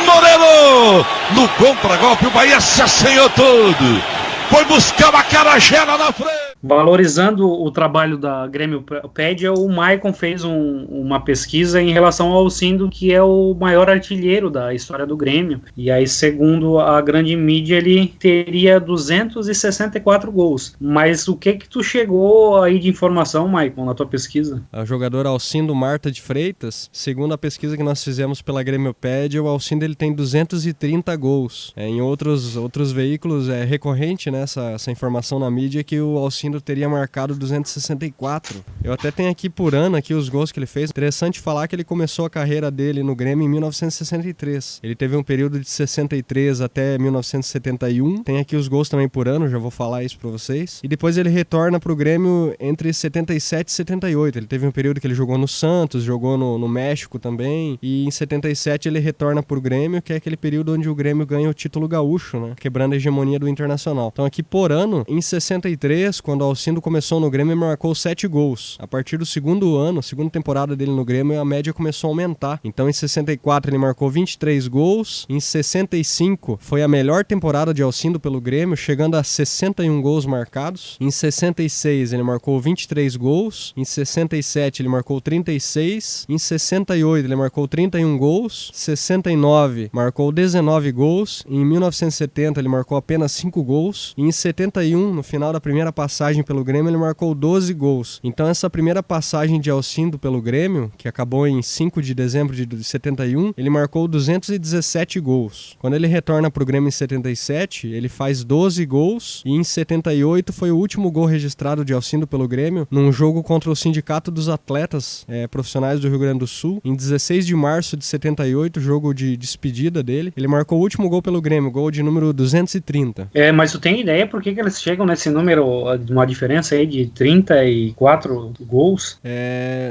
Speaker 5: Moreno! No contra-golpe, o Bahia se assanhou todo. Foi buscar uma carajela na frente.
Speaker 1: Valorizando o trabalho da Grêmiopédia, o Maicon fez uma pesquisa em relação ao Alcindo, que é o maior artilheiro da história do Grêmio. E aí, segundo a grande mídia, ele teria 264 gols. Mas o que tu chegou aí de informação, Maicon, na tua pesquisa?
Speaker 4: O jogador Alcindo Marta de Freitas, segundo a pesquisa que nós fizemos pela Grêmiopédia, o Alcindo ele tem 230 gols. Em outros veículos é recorrente, né, essa informação na mídia, que o Alcindo teria marcado 264. Eu até tenho aqui por ano aqui os gols que ele fez. Interessante falar que ele começou a carreira dele no Grêmio em 1963. Ele teve um período de 63 até 1971. Tem aqui os gols também por ano, já vou falar isso pra vocês. E depois ele retorna pro Grêmio entre 77 e 78. Ele teve um período que ele jogou no Santos, jogou no México também. E em 77 ele retorna pro Grêmio, que é aquele período onde o Grêmio ganha o título gaúcho, né? Quebrando a hegemonia do Internacional. Então aqui por ano, em 63, quando o Alcindo começou no Grêmio, ele marcou 7 gols. A partir do segundo ano, segunda temporada dele no Grêmio, a média começou a aumentar. Então em 64 ele marcou 23 gols, em 65 foi a melhor temporada de Alcindo pelo Grêmio, chegando a 61 gols marcados. Em 66 ele marcou 23 gols, em 67 ele marcou 36, em 68 ele marcou 31 gols, 69 marcou 19 gols, em 1970 ele marcou apenas 5 gols, e em 71, no final da primeira passagem pelo Grêmio, ele marcou 12 gols. Então essa primeira passagem de Alcindo pelo Grêmio, que acabou em 5 de dezembro de 71, ele marcou 217 gols. Quando ele retorna pro Grêmio em 77, ele faz 12 gols, e em 78 foi o último gol registrado de Alcindo pelo Grêmio, num jogo contra o Sindicato dos Atletas Profissionais do Rio Grande do Sul, em 16 de março de 78, jogo de despedida dele. Ele marcou o último gol pelo Grêmio, gol de número 230.
Speaker 1: Mas tu tem ideia por que eles chegam nesse número, uma diferença aí de 34 gols?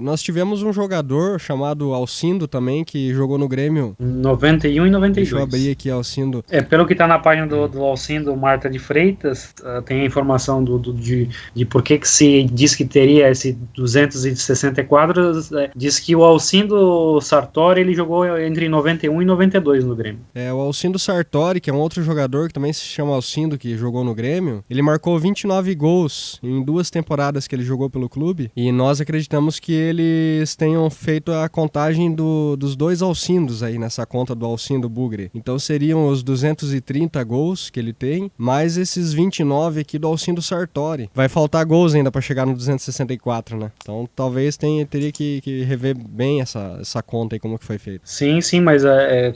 Speaker 4: Nós tivemos um jogador chamado Alcindo também, que jogou no Grêmio
Speaker 1: 91 e 92.
Speaker 4: Deixa eu abrir aqui, Alcindo.
Speaker 1: Pelo que tá na página do Alcindo Marta de Freitas, tem a informação de por que se diz que teria esse 264, diz que o Alcindo Sartori, ele jogou entre 91 e 92 no Grêmio.
Speaker 4: O Alcindo Sartori, que é um outro jogador que também se chama Alcindo, que jogou no Grêmio, ele marcou 29 gols em 2 temporadas que ele jogou pelo clube, e nós acreditamos que eles tenham feito a contagem dos 2 Alcindos aí nessa conta do Alcindo Bugre. Então seriam os 230 gols que ele tem, mais esses 29 aqui do Alcindo Sartori. Vai faltar gols ainda para chegar no 264, né? Então talvez teria que rever bem essa conta aí, como que foi feito.
Speaker 1: Sim, mas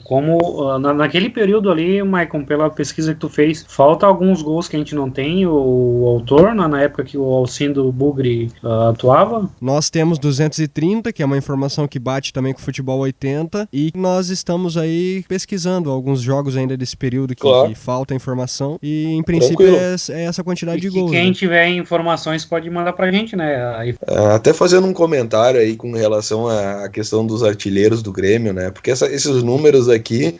Speaker 1: como naquele período ali, Maicon, pela pesquisa que tu fez, falta alguns gols que a gente não tem, o autor na na época que o Alcindo Bugre atuava?
Speaker 4: Nós temos 230, que é uma informação que bate também com o futebol 80, e nós estamos aí pesquisando alguns jogos ainda desse período que falta informação, e em princípio é essa quantidade de gols.
Speaker 1: Quem tiver informações pode mandar pra gente, né?
Speaker 2: Até fazendo um comentário aí com relação à questão dos artilheiros do Grêmio, né? Porque esses números aqui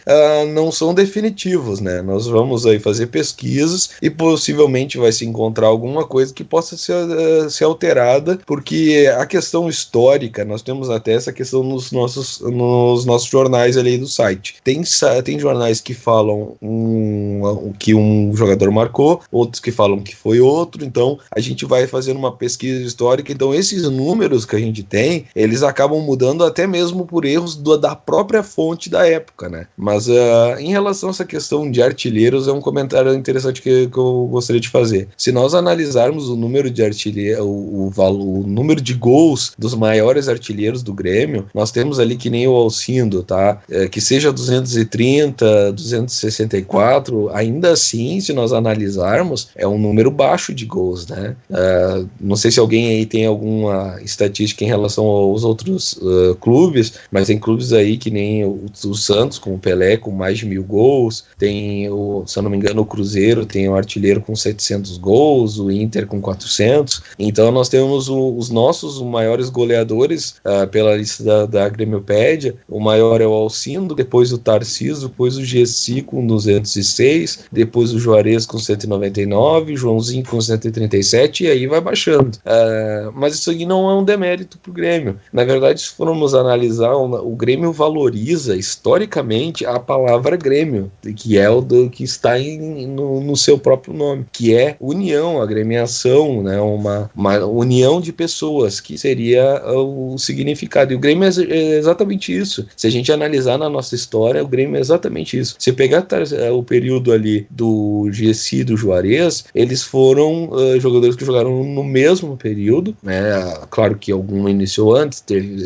Speaker 2: não são definitivos, né? Nós vamos aí fazer pesquisas e possivelmente vai se encontrar alguma coisa que possa ser alterada, porque a questão histórica, nós temos até essa questão nos nossos jornais ali do site. Tem jornais que falam que um jogador marcou, outros que falam que foi outro, então a gente vai fazendo uma pesquisa histórica, então esses números que a gente tem, eles acabam mudando até mesmo por erros da própria fonte da época, né? Mas em relação a essa questão de artilheiros, é um comentário interessante que eu gostaria de fazer. Se nós analisarmos o número de artilheiros, o número de gols dos maiores artilheiros do Grêmio, nós temos ali que nem o Alcindo, tá? Que seja 230, 264, ainda assim, se nós analisarmos, é um número baixo de gols, né? Não sei se alguém aí tem alguma estatística em relação aos outros clubes, mas tem clubes aí que nem o Santos, com o Pelé, com mais de 1000 gols, tem, se eu não me engano, o Cruzeiro tem um artilheiro com 700 gols, o Inter com 400, então nós temos os nossos maiores goleadores pela lista da Grêmiopédia. O maior é o Alcindo, depois o Tarcísio, depois o Gessi com 206, depois o Juarez com 199, o Joãozinho com 137, e aí vai baixando. Mas isso aqui não é um demérito pro Grêmio. Na verdade, se formos analisar, o Grêmio valoriza historicamente a palavra Grêmio, que é que está no seu próprio nome, que é união, agremiação, né, uma união de pessoas, que seria o significado. E o Grêmio é exatamente isso. Se a gente analisar na nossa história, o Grêmio é exatamente isso. Se pegar o período ali do Gessi e do Juarez, eles foram jogadores que jogaram no mesmo período, né? Claro que algum iniciou antes,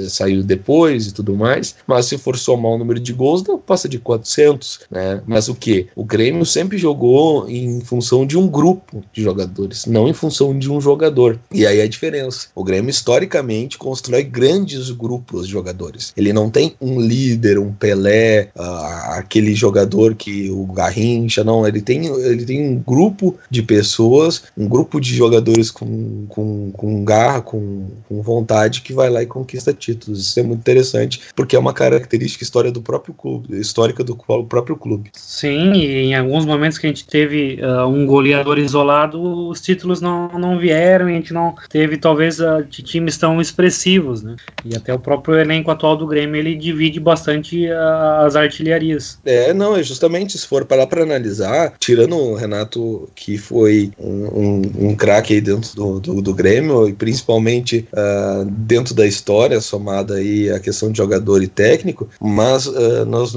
Speaker 2: saiu depois e tudo mais, mas se for somar o número de gols, não passa de 400, né? Mas o que? O Grêmio sempre jogou em função de um grupo de jogadores, não em função de um jogador. E aí a diferença. O Grêmio historicamente constrói grandes grupos de jogadores. Ele não tem um líder, um Pelé, aquele jogador que o Garrincha, não. Ele tem um grupo de pessoas, um grupo de jogadores com garra, com vontade, que vai lá e conquista títulos. Isso é muito interessante, porque é uma característica histórica do próprio clube.
Speaker 1: Sim, e em alguns momentos que a gente teve um goleador isolado, os títulos não vieram, e a gente não teve talvez times tão expressivos, né? E até o próprio elenco atual do Grêmio, ele divide bastante as artilharias.
Speaker 2: É justamente, se for parar para analisar, tirando o Renato, que foi um craque aí dentro do Grêmio, e principalmente dentro da história, somada aí a questão de jogador e técnico, mas nós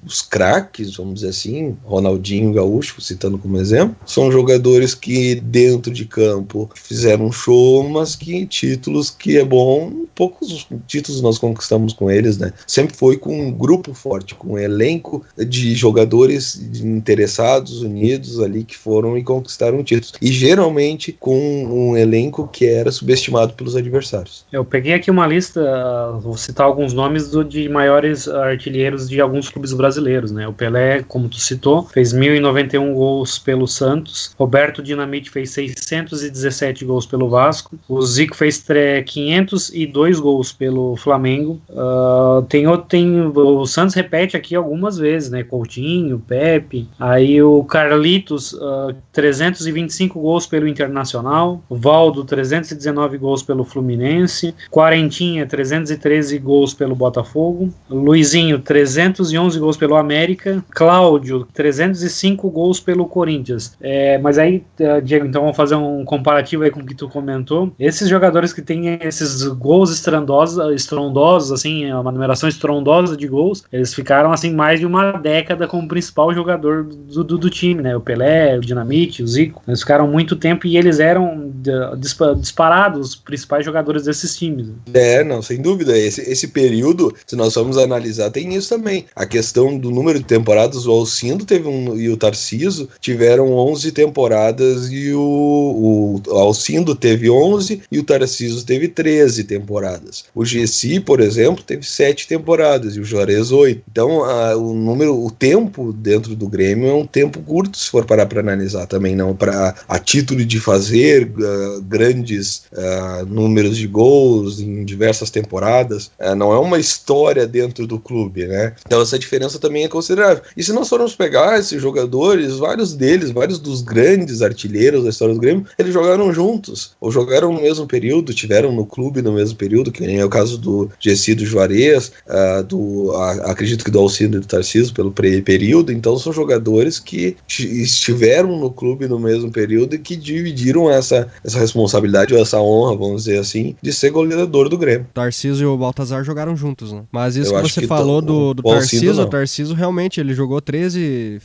Speaker 2: os craques, vamos dizer assim, Ronaldinho, Gaúcho, citando como exemplo, são jogadores que dentro de campo fizeram um show, mas que títulos que é bom, poucos títulos nós conquistamos com eles, né? Sempre foi com um grupo forte, com um elenco de jogadores interessados, unidos ali, que foram e conquistaram títulos. E geralmente com um elenco que era subestimado pelos adversários.
Speaker 1: Eu peguei aqui uma lista, vou citar alguns nomes de maiores artilheiros de alguns clubes brasileiros, né? O Pelé, como tu citou, fez 1.091 gols pelo Santos. Roberto Dinamite fez 617 gols pelo Vasco. O Zico fez 502 gols pelo Flamengo. O Santos repete aqui algumas vezes, né? Coutinho, Pepe. Aí o Carlitos, 325 gols pelo Internacional. O Valdo, 319 gols pelo Fluminense. Quarentinha, 313 gols pelo Botafogo. Luizinho, 311 gols pelo América. Cláudio, 305 gols pelo Corinthians. Mas aí, Diego, então vamos fazer um comparativo aí com o que tu comentou. Esses jogadores que têm esses gols estrondosos, assim, uma numeração estrondosa de gols, eles ficaram assim mais de uma década como principal jogador do time, né? O Pelé, o Dinamite, o Zico, eles ficaram muito tempo e eles eram disparados os principais jogadores desses times.
Speaker 2: Não, sem dúvida. Esse período, se nós formos analisar, tem isso também. A questão do número de temporadas, o Alcindo teve e o Tarcísio tiveram 11 temporadas e o o Alcindo teve 11 e o Tarcísio teve 13 temporadas. O Gessi, por exemplo, teve 7 temporadas e o Juarez 8. Então, o tempo dentro do Grêmio é um tempo curto, se for parar para analisar também, não para a título de fazer grandes números de gols em diversas temporadas. Não é uma história dentro do clube, né? Então, essa diferença também é considerável. E se nós formos pegar esses jogadores, vários dos grandes artilheiros da história do Grêmio, eles jogaram juntos, ou jogaram no mesmo período, tiveram no clube no mesmo período, que nem é o caso do Gessi, do Juarez, acredito que do Alcindo e do Tarcísio pelo período. Então são jogadores que estiveram no clube no mesmo período e que dividiram essa responsabilidade, ou essa honra, vamos dizer assim, de ser goleador do Grêmio.
Speaker 4: O Tarcísio e o Baltazar jogaram juntos, né? Mas isso que você falou do Tarcísio, o Tarcísio realmente, ele jogou 13,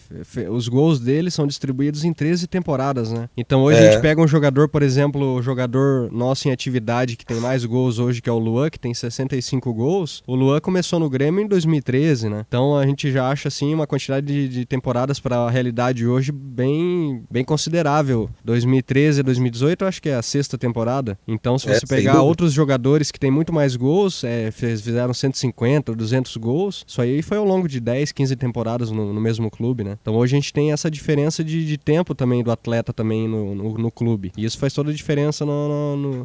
Speaker 4: os gols dele são distribuídos em 13 temporadas, né? Então hoje a gente pega um jogador, por exemplo, o jogador nosso em atividade que tem mais gols hoje, que é o Luan, que tem 65 gols. O Luan começou no Grêmio em 2013, né? Então a gente já acha, assim, uma quantidade de temporadas para a realidade hoje bem considerável. 2013 a 2018 eu acho que é a 6ª temporada. Então se você pegar outros jogadores que tem muito mais gols, fizeram 150, 200 gols, isso aí foi ao longo de 10, 15 temporadas no mesmo clube, né? Então hoje a gente tem essa diferença de tempo também do atleta também no clube. E isso faz toda a diferença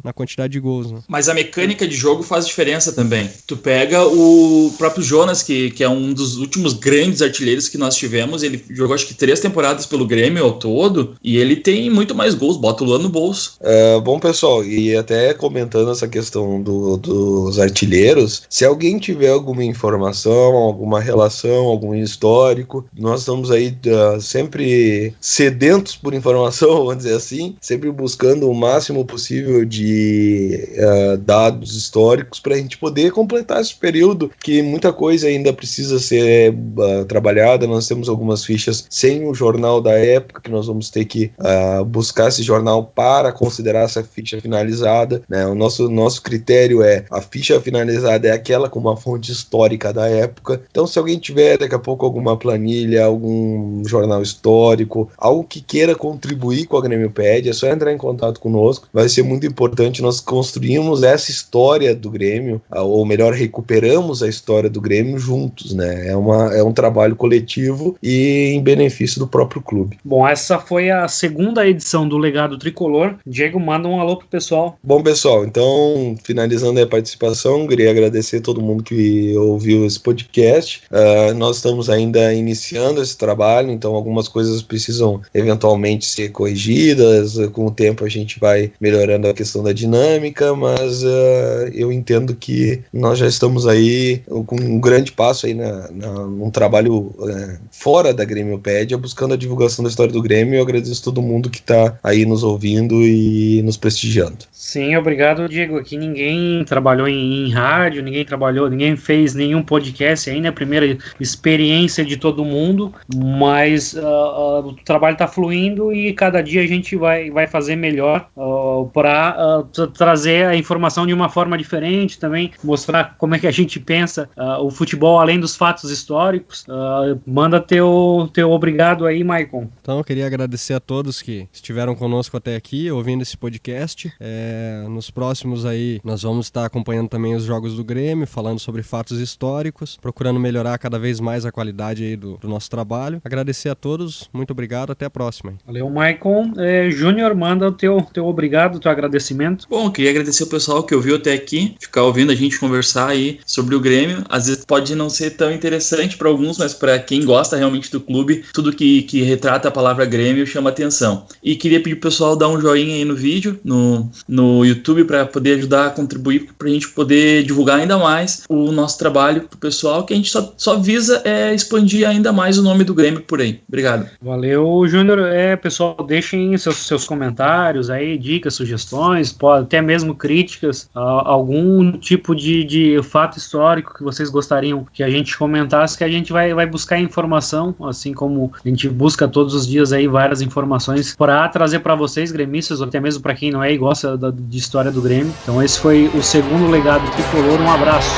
Speaker 4: na quantidade de gols, né?
Speaker 3: Mas a mecânica de jogo faz diferença também. Tu pega o próprio Jonas, que é um dos últimos grandes artilheiros que nós tivemos, ele jogou acho que 3 temporadas pelo Grêmio ao todo, e ele tem muito mais gols, bota o Luan no bolso.
Speaker 2: Bom, pessoal, e até comentando essa questão dos artilheiros, se alguém tiver alguma informação, alguma relação, algum histórico, nós estamos aí sempre sedentos por informação, vamos dizer assim, sempre buscando o máximo possível de dados históricos para a gente poder completar esse período, que muita coisa ainda precisa ser trabalhada. Nós temos algumas fichas sem o jornal da época, que nós vamos ter que buscar esse jornal para considerar essa ficha finalizada, né? O nosso critério a ficha finalizada é aquela com uma fonte histórica da época. Então, se alguém tiver daqui a pouco alguma planilha, algum jornal histórico, algo que queira contribuir com a Grêmiopédia, é só entrar em contato conosco. Vai ser muito importante. Nós construímos essa história do Grêmio, ou melhor, recuperamos a história do Grêmio juntos, né? É um trabalho coletivo e em benefício do próprio clube.
Speaker 1: Bom, essa foi a 2ª edição do Legado Tricolor. Diego, manda um alô pro pessoal.
Speaker 2: Bom, pessoal, então, finalizando a participação, queria agradecer a todo mundo que ouviu esse podcast. Nós estamos ainda iniciando esse trabalho, então algumas coisas precisam eventualmente ser corrigidas. Com o tempo a gente vai melhorando a questão da dinâmica, mas eu entendo que nós já estamos aí com um grande passo aí num trabalho fora da Grêmiopédia, buscando a divulgação da história do Grêmio. Eu agradeço a todo mundo que está aí nos ouvindo e nos prestigiando.
Speaker 1: Sim, obrigado, Diego. Aqui ninguém trabalhou em rádio, ninguém fez nenhum podcast ainda, é a primeira experiência de todo mundo, mas o trabalho está fluindo e cada dia a gente vai fazer melhor para trazer a informação de uma forma diferente, também mostrar como é que a gente pensa o futebol além dos fatos históricos. Manda teu obrigado aí, Maicon.
Speaker 4: Então, eu queria agradecer a todos que estiveram conosco até aqui, ouvindo esse podcast. Nos próximos aí, nós vamos estar acompanhando também os jogos do Grêmio, falando sobre fatos históricos, procurando melhorar cada vez mais a qualidade aí do nosso trabalho. Agradecer a todos, muito obrigado, até a próxima.
Speaker 1: Valeu, Maicon. Júnior, manda o teu obrigado, o teu agradecimento.
Speaker 3: Bom, eu queria agradecer o pessoal que ouviu até aqui, ficar ouvindo a gente conversar aí sobre o Grêmio. Às vezes pode não ser tão interessante para alguns, mas para quem gosta realmente do clube, tudo que retrata a palavra Grêmio chama atenção. E queria pedir pro pessoal dar um joinha aí no vídeo, no YouTube, para poder ajudar a contribuir, para a gente poder divulgar ainda mais o nosso trabalho pro pessoal, que a gente só visa expandir ainda mais o nome do Grêmio por aí. Obrigado.
Speaker 1: Valeu, Júnior. Pessoal, deixem seus comentários aí, dicas, sugestões, até mesmo críticas, algum tipo de fato histórico que vocês gostariam que a gente comentasse, que a gente vai buscar informação, assim como a gente busca todos os dias aí várias informações para trazer para vocês, gremistas, ou até mesmo para quem não é e gosta de história do Grêmio. Então esse foi o 2º Legado Tricolor. Um abraço.